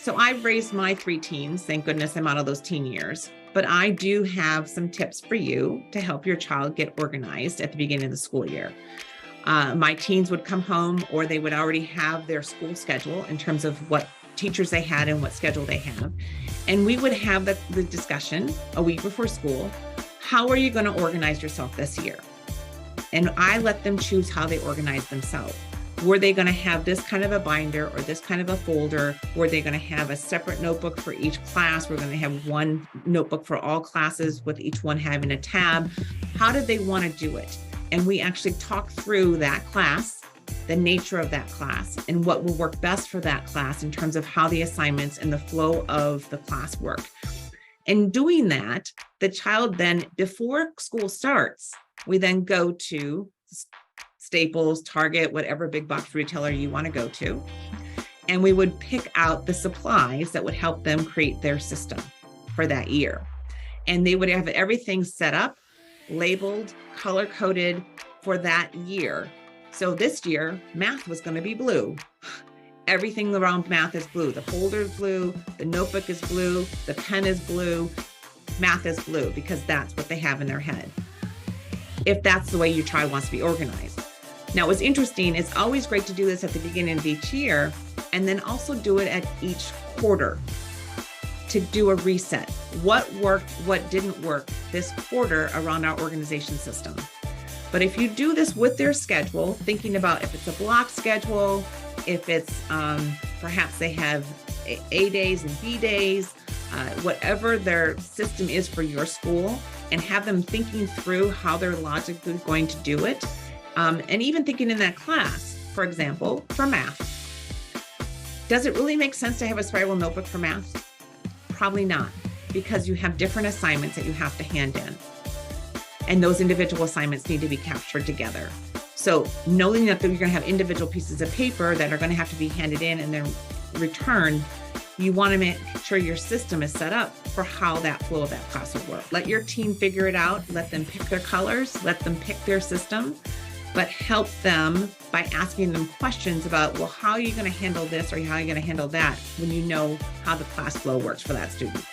So I've raised my 3 teens. Thank goodness I'm out of those teen years. But I do have some tips for you to help your child get organized at the beginning of the school year. My teens would come home, or they would already have their school schedule in terms of what teachers they had and what schedule they have. And we would have the discussion a week before school. How are you going to organize yourself this year? And I let them choose how they organize themselves. Were they going to have this kind of a binder or this kind of a folder? Were they going to have a separate notebook for each class? We're going to have one notebook for all classes with each one having a tab. How did they want to do it? And we actually talked through that class, the nature of that class, and what will work best for that class in terms of how the assignments and the flow of the class work. In doing that, the child then, before school starts, we then go to Staples, Target, whatever big box retailer you want to go to. And we would pick out the supplies that would help them create their system for that year. And they would have everything set up, labeled, color-coded for that year. So this year, math was going to be blue. Everything around math is blue. The folder is blue, the notebook is blue, the pen is blue, math is blue, because that's what they have in their head, if that's the way your child wants to be organized. Now, what's interesting, it's always great to do this at the beginning of each year, and then also do it at each quarter to do a reset. What worked, what didn't work this quarter around our organization system. But if you do this with their schedule, thinking about if it's a block schedule, if it's perhaps they have A days and B days, whatever their system is for your school, and have them thinking through how they're logically going to do it. And even thinking in that class, for example, for math. Does it really make sense to have a spiral notebook for math? Probably not, because you have different assignments that you have to hand in. And those individual assignments need to be captured together. So knowing that you're going to have individual pieces of paper that are going to have to be handed in and then returned, you want to make sure your system is set up for how that flow of that class will work. Let your team figure it out. Let them pick their colors. Let them pick their system. But help them by asking them questions about, well, how are you going to handle this, or how are you going to handle that, when you know how the class flow works for that student?